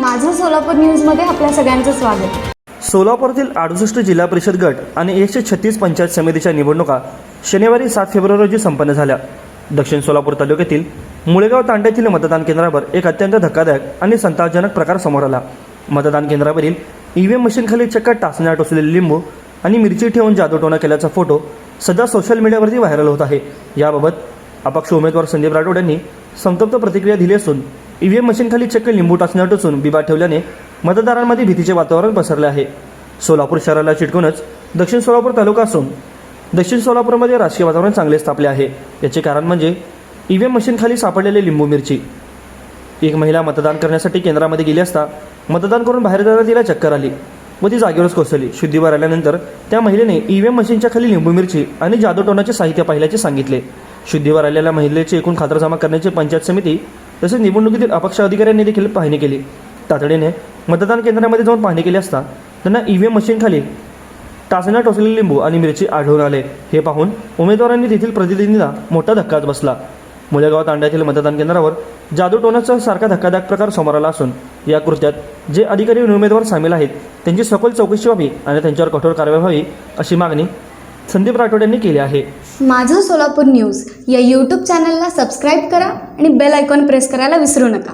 माझं सोलापूर न्यूजमध्ये आपल्या सगळ्यांचं स्वागत। सोलापूरातील 68 जिल्हा परिषद गट आणि 136 पंचायत समितीच्या निवडणुका शनिवारी 7 फेब्रुवारी रोजी संपन्न झाल्या। दक्षिण सोलापूर तालुक्यातील मुळेगाव तांड्यातील मतदान केंद्रावर एक अत्यंत धक्कादायक आणि संतापजनक प्रकार समोर आला। मतदान केंद्रावरील ईव्हीएम मशीनखाली चक्क टाचण्या टोचलेले लिंबू आणि मिरची ठेवून जादूटोणा केल्याचा फोटो सध्या सोशल मीडियावरती व्हायरल होत आहे। याबाबत अपक्ष उमेदवार संदीप राठोड यांनी संतप्त प्रतिक्रिया दिली असून ईव्हीएम मशीनखाली चक्क लिंबू टाचण्या टोचून बिबा ठेवल्याने मतदारांमध्ये भीतीचे वातावरण पसरले आहे। सोलापूर शहराला चिटकूनच दक्षिण सोलापूर तालुका असून दक्षिण सोलापूरमध्ये राजकीय वातावरण चांगलेच तापले आहे। याचे कारण म्हणजे ईव्हीएम मशीनखाली सापडलेले लिंबू मिरची। एक महिला मतदान करण्यासाठी केंद्रामध्ये गेली असता मतदान करून बाहेर जाताना तिला चक्कर आली व ती जागेवरच कोसळली। शुद्धीवर आल्यानंतर त्या महिलेने ईव्हीएम मशीनच्या खाली लिंबू मिरची आणि जादूटोणाचे साहित्य पाहिल्याचे सांगितले। शुद्धीवर आलेल्या महिलेची एकूण खातरजमा करण्याची पंचायत समिती तसेच निवडणुकीतील अपक्ष अधिकाऱ्यांनी देखील पाहणी केली। तातडीने मतदान केंद्रामध्ये जाऊन पाहणी केली असता त्यांना ईव्हीएम मशीनखाली टाचण्या टोचलेले लिंबू आणि मिरची आढळून आले। हे पाहून उमेदवारांनी तेथील प्रतिनिधींना मोठा धक्काच बसला। मुळेगाव तांड्यातील मतदान केंद्रावर जादूटोणाचा सारखा धक्कादायक प्रकार समोर आला असून या कृत्यात जे अधिकारी आणि उमेदवार सामील आहेत त्यांची सखोल चौकशी व्हावी आणि त्यांच्यावर कठोर कारवाई व्हावी अशी मागणी संदीप राठोड यांनी केली आहे। माझं सोलापूर न्यूज या यूट्यूब चॅनलला सबस्क्राईब करा आणि बेल आयकॉन प्रेस करायला विसरू नका।